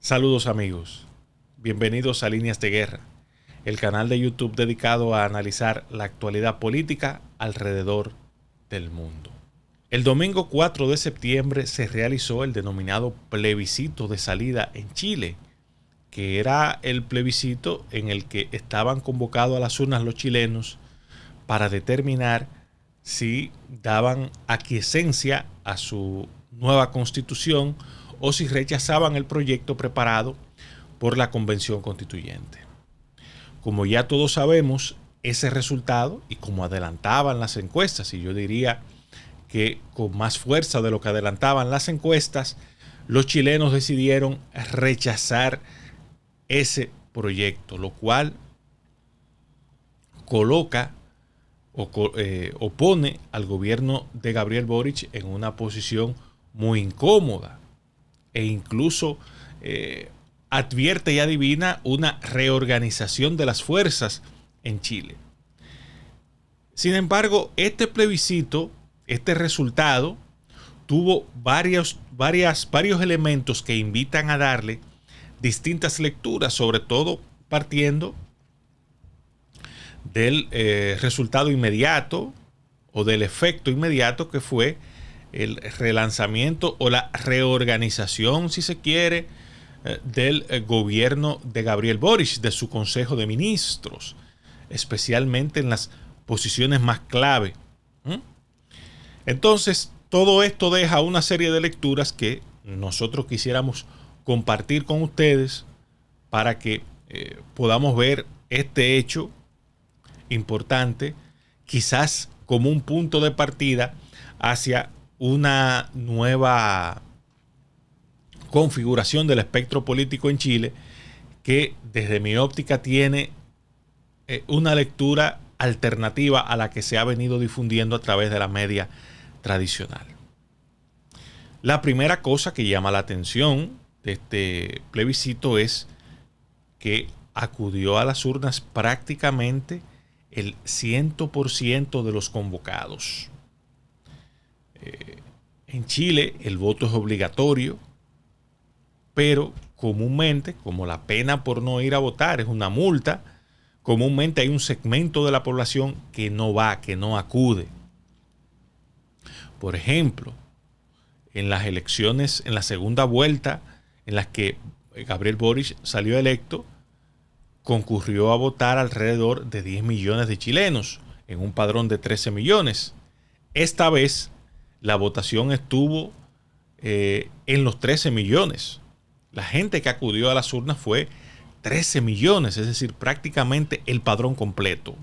Saludos amigos, bienvenidos a Líneas de Guerra, el canal de YouTube dedicado a analizar la actualidad política alrededor del mundo. El domingo 4 de septiembre se realizó el denominado plebiscito de salida en Chile, que era el plebiscito en el que estaban convocados a las urnas los chilenos para determinar si daban aquiescencia a su nueva constitución o si rechazaban el proyecto preparado por la Convención Constituyente. Como ya todos sabemos, ese resultado, y como adelantaban las encuestas, y yo diría que con más fuerza de lo que adelantaban las encuestas, los chilenos decidieron rechazar ese proyecto, lo cual coloca o opone al gobierno de Gabriel Boric en una posición muy incómoda e incluso advierte y adivina una reorganización de las fuerzas en Chile. Sin embargo, este plebiscito, este resultado, tuvo varios elementos que invitan a darle distintas lecturas, sobre todo partiendo del resultado inmediato o del efecto inmediato que fue el relanzamiento o la reorganización, si se quiere, del gobierno de Gabriel Boric, de su Consejo de Ministros, especialmente en las posiciones más clave. Entonces, todo esto deja una serie de lecturas que nosotros quisiéramos compartir con ustedes para que podamos ver este hecho importante, quizás como un punto de partida hacia una nueva configuración del espectro político en Chile que desde mi óptica tiene una lectura alternativa a la que se ha venido difundiendo a través de la media tradicional. La primera cosa que llama la atención de este plebiscito es que acudió a las urnas prácticamente el 100% de los convocados. En Chile el voto es obligatorio, pero comúnmente, como la pena por no ir a votar es una multa, comúnmente hay un segmento de la población que no va, que no acude. Por ejemplo, en las elecciones, en la segunda vuelta, en las que Gabriel Boric salió electo, concurrió a votar alrededor de 10 millones de chilenos en un padrón de 13 millones. Esta vez la votación estuvo en los 13 millones. La gente que acudió a las urnas fue 13 millones, es decir, prácticamente el padrón completo.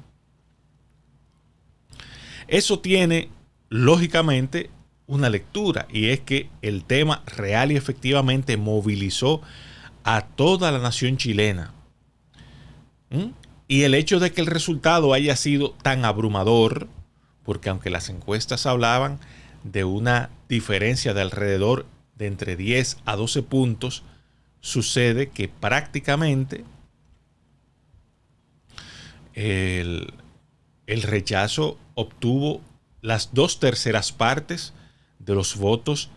Eso tiene, lógicamente, una lectura, y es que el tema real y efectivamente movilizó a toda la nación chilena. Y el hecho de que el resultado haya sido tan abrumador, porque aunque las encuestas hablaban de una diferencia de alrededor de entre 10 a 12 puntos, sucede que prácticamente el rechazo obtuvo las 2/3 partes de los votos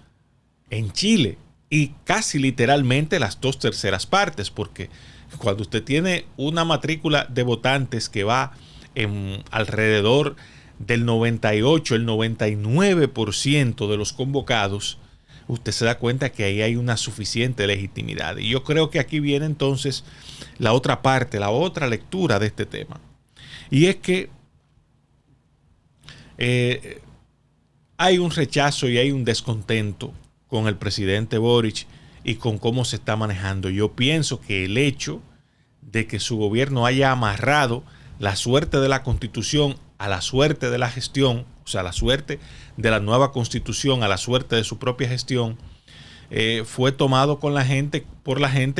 en Chile, y casi literalmente las 2/3 partes, porque cuando usted tiene una matrícula de votantes que va en alrededor del 98, el 99% de los convocados, usted se da cuenta que ahí hay una suficiente legitimidad. Y yo creo que aquí viene entonces la otra parte, la otra lectura de este tema. Y es que hay un rechazo y hay un descontento con el presidente Boric y con cómo se está manejando. Yo pienso que el hecho de que su gobierno haya amarrado la suerte de la Constitución a la suerte de la gestión, o sea, la suerte de la nueva Constitución a la suerte de su propia gestión, fue tomado por la gente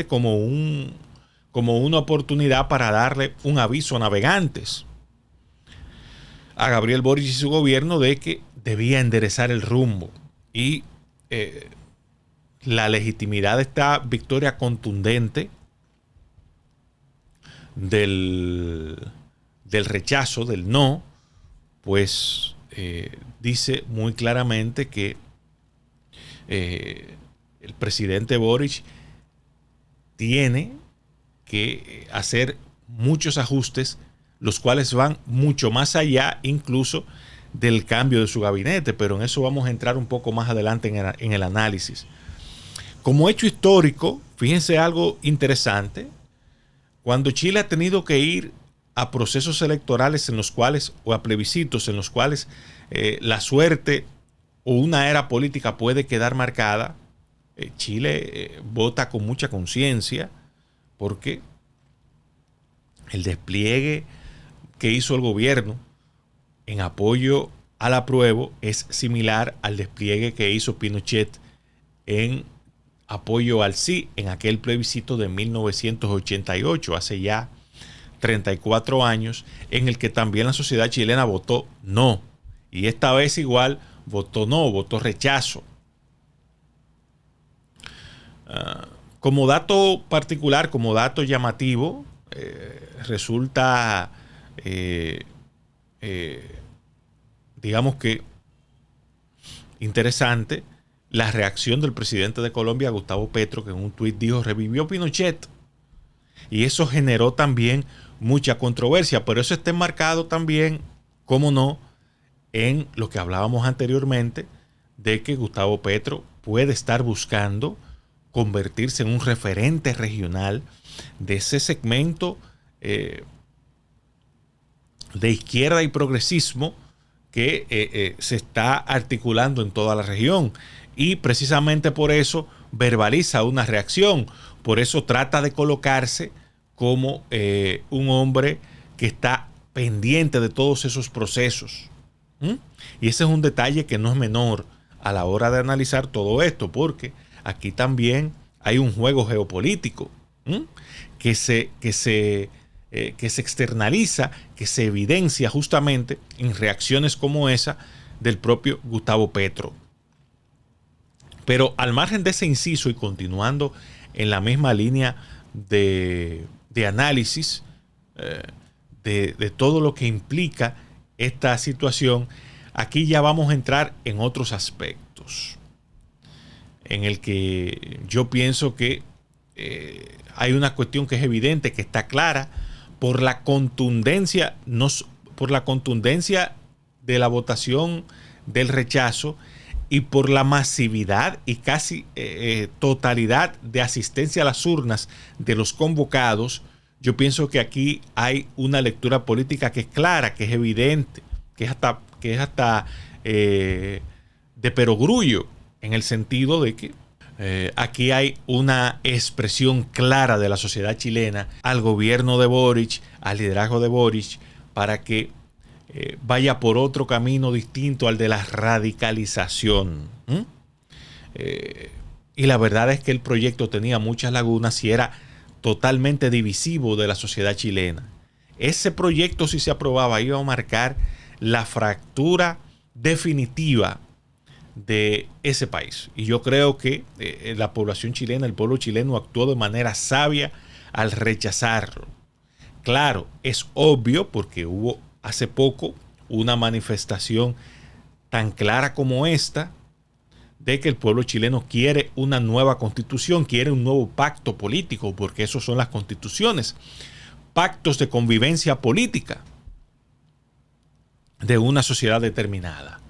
como una oportunidad para darle un aviso a navegantes a Gabriel Boric y su gobierno de que debía enderezar el rumbo. Y la legitimidad de esta victoria contundente del del rechazo, del no, pues dice muy claramente que el presidente Boric tiene que hacer muchos ajustes, los cuales van mucho más allá incluso del cambio de su gabinete, pero en eso vamos a entrar un poco más adelante en el análisis. Como hecho histórico, fíjense algo interesante, cuando Chile ha tenido que ir a procesos electorales en los cuales, o a plebiscitos en los cuales la suerte o una era política puede quedar marcada, Chile vota con mucha conciencia porque el despliegue que hizo el gobierno en apoyo al apruebo es similar al despliegue que hizo Pinochet en apoyo al sí en aquel plebiscito de 1988, hace ya 34 años, en el que también la sociedad chilena votó no. Y esta vez igual votó no, votó rechazo. Como dato particular, como dato llamativo, resulta, digamos que, interesante la reacción del presidente de Colombia, Gustavo Petro, que en un tuit dijo: revivió Pinochet. Y eso generó también mucha controversia, pero eso está enmarcado también, cómo no, en lo que hablábamos anteriormente, de que Gustavo Petro puede estar buscando convertirse en un referente regional de ese segmento de izquierda y progresismo que se está articulando en toda la región. Y precisamente por eso verbaliza una reacción, por eso trata de colocarse como un hombre que está pendiente de todos esos procesos. Y ese es un detalle que no es menor a la hora de analizar todo esto, porque aquí también hay un juego geopolítico que se externaliza, que se evidencia justamente en reacciones como esa del propio Gustavo Petro. Pero al margen de ese inciso y continuando en la misma línea de análisis de todo lo que implica esta situación, aquí ya vamos a entrar en otros aspectos en el que yo pienso que hay una cuestión que es evidente, que está clara por la contundencia, por la contundencia de la votación del rechazo y por la masividad y casi totalidad de asistencia a las urnas de los convocados. Yo pienso que aquí hay una lectura política que es clara, que es evidente, que es hasta de perogrullo, en el sentido de que aquí hay una expresión clara de la sociedad chilena al gobierno de Boric, al liderazgo de Boric, para que vaya por otro camino distinto al de la radicalización. Y la verdad es que el proyecto tenía muchas lagunas y era totalmente divisivo de la sociedad chilena. Ese proyecto, si se aprobaba, iba a marcar la fractura definitiva de ese país. Y yo creo que la población chilena, el pueblo chileno actuó de manera sabia al rechazarlo. Claro, es obvio porque hubo hace poco una manifestación tan clara como esta de que el pueblo chileno quiere una nueva constitución, quiere un nuevo pacto político, porque eso son las constituciones, pactos de convivencia política de una sociedad determinada,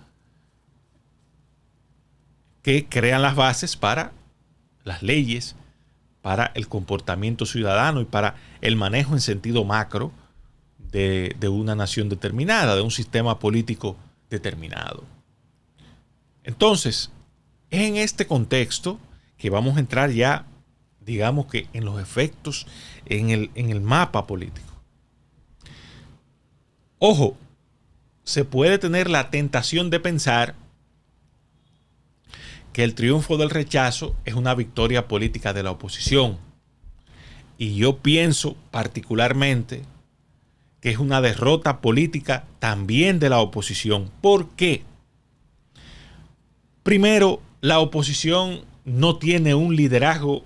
que crean las bases para las leyes, para el comportamiento ciudadano y para el manejo en sentido macro de una nación determinada, de un sistema político determinado. Entonces, es en este contexto que vamos a entrar ya, digamos que en los efectos, en el mapa político. Ojo, se puede tener la tentación de pensar que el triunfo del rechazo es una victoria política de la oposición. Y yo pienso particularmente que es una derrota política también de la oposición. ¿Por qué? Primero, la oposición no tiene un liderazgo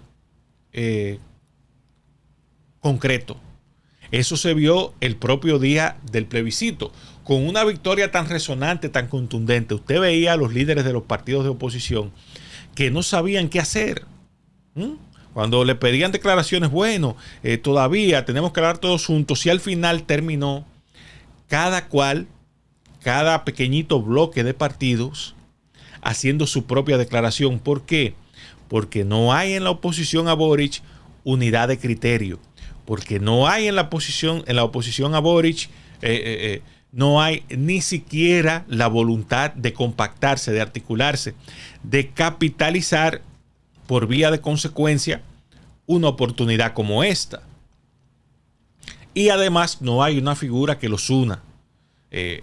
concreto. Eso se vio el propio día del plebiscito. Con una victoria tan resonante, tan contundente, usted veía a los líderes de los partidos de oposición que no sabían qué hacer. Cuando le pedían declaraciones, bueno, todavía tenemos que hablar todos juntos, y al final terminó cada cual, cada pequeñito bloque de partidos, haciendo su propia declaración. ¿Por qué? Porque no hay en la oposición a Boric unidad de criterio. Porque no hay en la oposición a Boric, no hay ni siquiera la voluntad de compactarse, de articularse, de capitalizar por vía de consecuencia una oportunidad como esta. Y además no hay una figura que los una.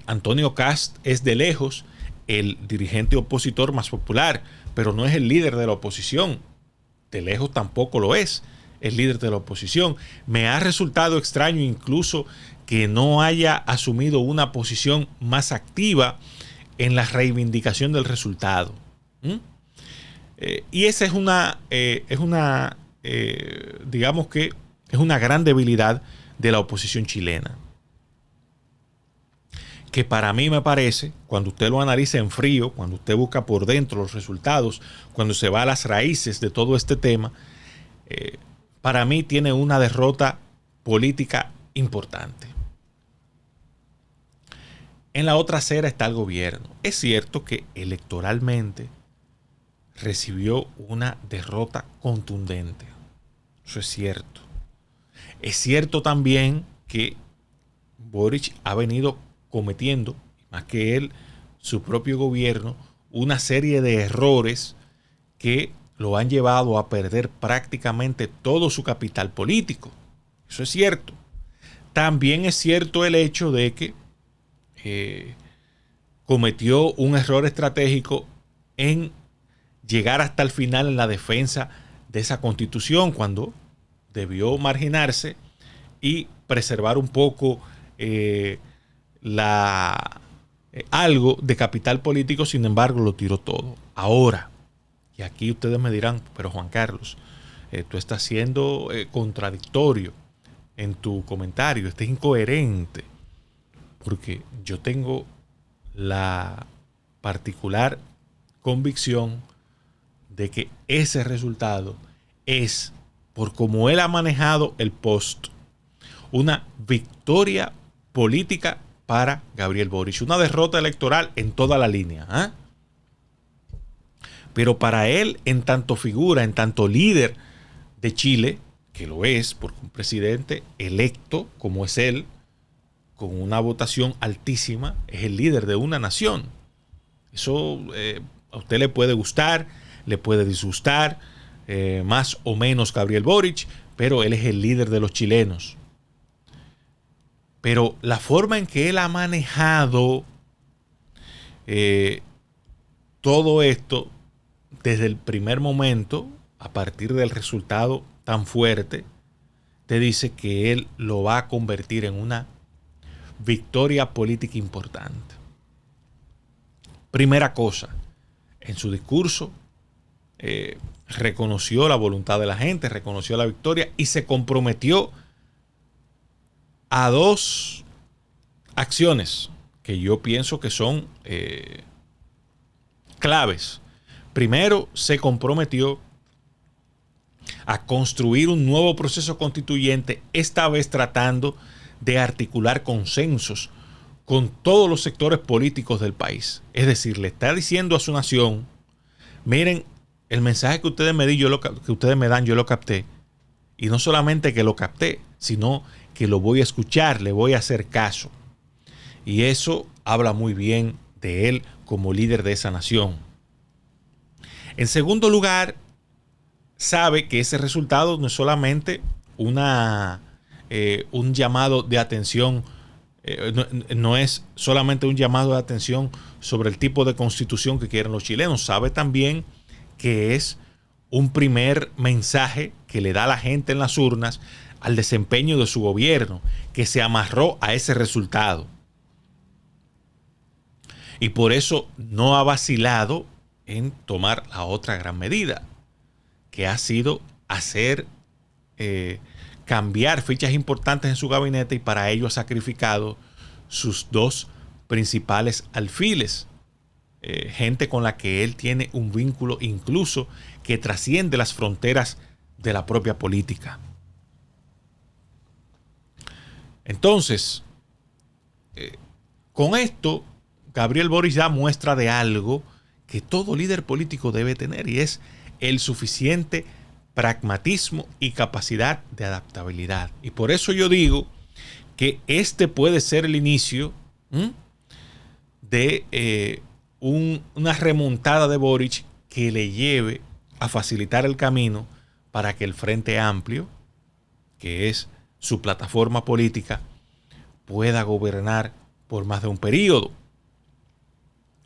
Antonio Cast es de lejos el dirigente opositor más popular, pero no es el líder de la oposición. De lejos tampoco lo es el líder de la oposición. Me ha resultado extraño incluso que no haya asumido una posición más activa en la reivindicación del resultado. Y esa digamos que es una gran debilidad de la oposición chilena. Que para mí me parece, cuando usted lo analiza en frío, cuando usted busca por dentro los resultados, cuando se va a las raíces de todo este tema, para mí tiene una derrota política importante. En la otra acera está el gobierno. Es cierto que electoralmente recibió una derrota contundente. Eso es cierto. Es cierto también que Boric ha venido cometiendo, más que él, su propio gobierno, una serie de errores que lo han llevado a perder prácticamente todo su capital político. Eso es cierto. También es cierto el hecho de que cometió un error estratégico en llegar hasta el final en la defensa de esa constitución, cuando debió marginarse y preservar un poco algo de capital político. Sin embargo, lo tiró todo. Ahora, y aquí ustedes me dirán, pero Juan Carlos, tú estás siendo contradictorio en tu comentario, estás incoherente, porque yo tengo la particular convicción de que ese resultado es, por cómo él ha manejado el post, una victoria política para Gabriel Boric, una derrota electoral en toda la línea. Pero para él, en tanto figura, en tanto líder de Chile, que lo es, porque un presidente electo como es él, con una votación altísima, es el líder de una nación. Eso a usted le puede gustar, le puede disgustar, más o menos Gabriel Boric, pero él es el líder de los chilenos. Pero la forma en que él ha manejado todo esto desde el primer momento, a partir del resultado tan fuerte, te dice que él lo va a convertir en una victoria política importante. Primera cosa, en su discurso reconoció la voluntad de la gente, reconoció la victoria y se comprometió a dos acciones que yo pienso que son claves. Primero, se comprometió a construir un nuevo proceso constituyente, esta vez tratando de articular consensos con todos los sectores políticos del país. Es decir, le está diciendo a su nación, miren, el mensaje que ustedes me dan, yo lo capté. Y no solamente que lo capté, sino que lo voy a escuchar, le voy a hacer caso. Y eso habla muy bien de él como líder de esa nación. En segundo lugar, sabe que ese resultado no es solamente un llamado de atención, no es solamente un llamado de atención sobre el tipo de constitución que quieren los chilenos. Sabe también que es un primer mensaje que le da a la gente en las urnas al desempeño de su gobierno, que se amarró a ese resultado. Y por eso no ha vacilado en tomar la otra gran medida, que ha sido hacer cambiar fichas importantes en su gabinete y para ello ha sacrificado sus dos principales alfiles. Gente con la que él tiene un vínculo incluso que trasciende las fronteras de la propia política. Entonces, con esto, Gabriel Boric da muestra de algo que todo líder político debe tener, y es el suficiente pragmatismo y capacidad de adaptabilidad. Y por eso yo digo que este puede ser el inicio de una remontada de Boric que le lleve a facilitar el camino para que el Frente Amplio, que es su plataforma política, pueda gobernar por más de un periodo.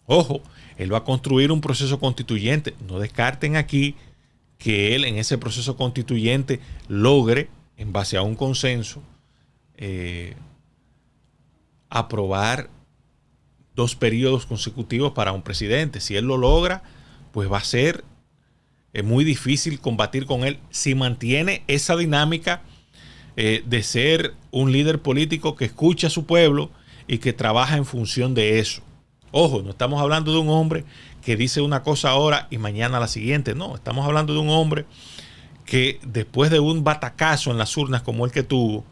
Ojo, él va a construir un proceso constituyente. No descarten aquí que él en ese proceso constituyente logre, en base a un consenso, aprobar 2 periodos consecutivos para un presidente. Si él lo logra, pues va a ser muy difícil combatir con él si mantiene esa dinámica de ser un líder político que escucha a su pueblo y que trabaja en función de eso. Ojo, no estamos hablando de un hombre que dice una cosa ahora y mañana la siguiente. No, estamos hablando de un hombre que después de un batacazo en las urnas como el que tuvo,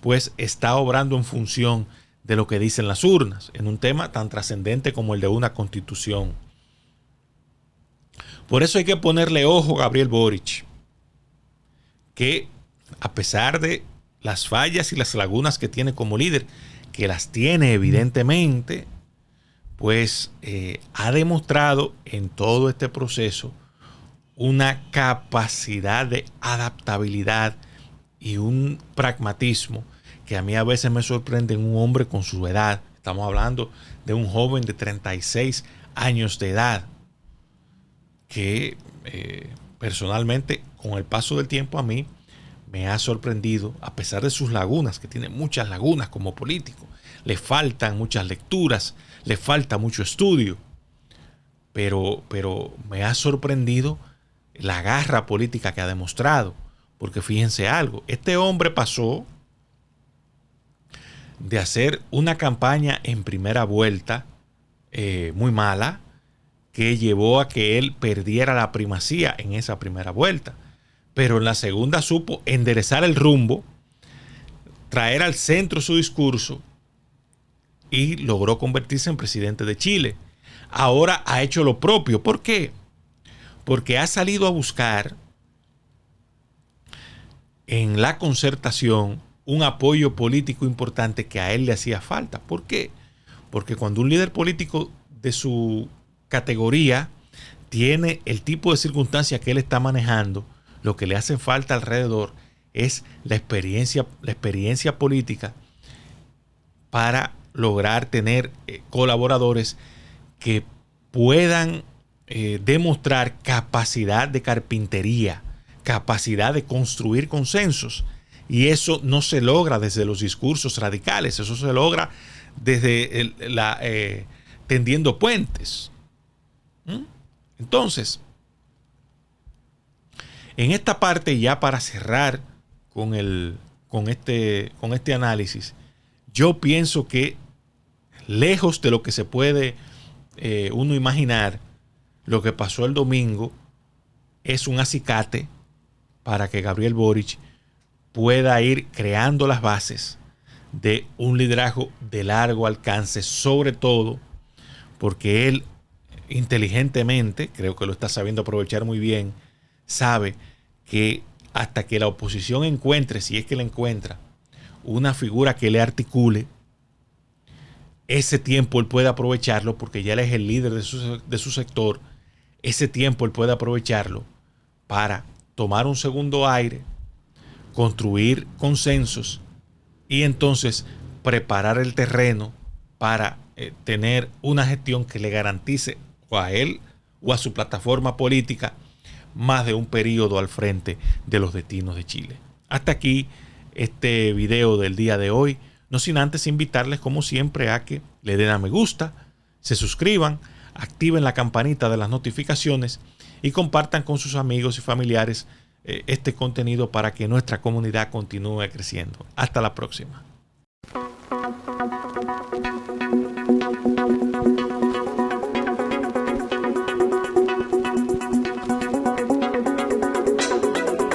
pues está obrando en función de lo que dicen las urnas, en un tema tan trascendente como el de una constitución. Por eso hay que ponerle ojo a Gabriel Boric, que a pesar de las fallas y las lagunas que tiene como líder, que las tiene evidentemente, pues ha demostrado en todo este proceso una capacidad de adaptabilidad y un pragmatismo que a mí a veces me sorprende en un hombre con su edad. Estamos hablando de un joven de 36 años de edad que personalmente con el paso del tiempo a mí me ha sorprendido, a pesar de sus lagunas, que tiene muchas lagunas como político. Le faltan muchas lecturas, le falta mucho estudio, pero me ha sorprendido la garra política que ha demostrado. Porque fíjense algo, este hombre pasó de hacer una campaña en primera vuelta muy mala, que llevó a que él perdiera la primacía en esa primera vuelta. Pero en la segunda supo enderezar el rumbo, traer al centro su discurso y logró convertirse en presidente de Chile. Ahora ha hecho lo propio. ¿Por qué? Porque ha salido a buscar en la concertación un apoyo político importante que a él le hacía falta. ¿Por qué? Porque cuando un líder político de su categoría tiene el tipo de circunstancias que él está manejando, lo que le hace falta alrededor es la experiencia política para lograr tener colaboradores que puedan demostrar capacidad de carpintería, capacidad de construir consensos. Y eso no se logra desde los discursos radicales, eso se logra desde tendiendo puentes. Entonces, en esta parte, ya para cerrar con este análisis, yo pienso que lejos de lo que se puede uno imaginar, lo que pasó el domingo es un acicate para que Gabriel Boric pueda ir creando las bases de un liderazgo de largo alcance, sobre todo porque él inteligentemente, creo que lo está sabiendo aprovechar muy bien, sabe que hasta que la oposición encuentre, si es que la encuentra, una figura que le articule, ese tiempo él puede aprovecharlo, porque ya él es el líder de su sector. Ese tiempo él puede aprovecharlo para tomar un segundo aire, construir consensos y entonces preparar el terreno para tener una gestión que le garantice o a él o a su plataforma política más de un periodo al frente de los destinos de Chile. Hasta aquí este video del día de hoy, no sin antes invitarles como siempre a que le den a me gusta, se suscriban, activen la campanita de las notificaciones y compartan con sus amigos y familiares este contenido para que nuestra comunidad continúe creciendo. Hasta la próxima.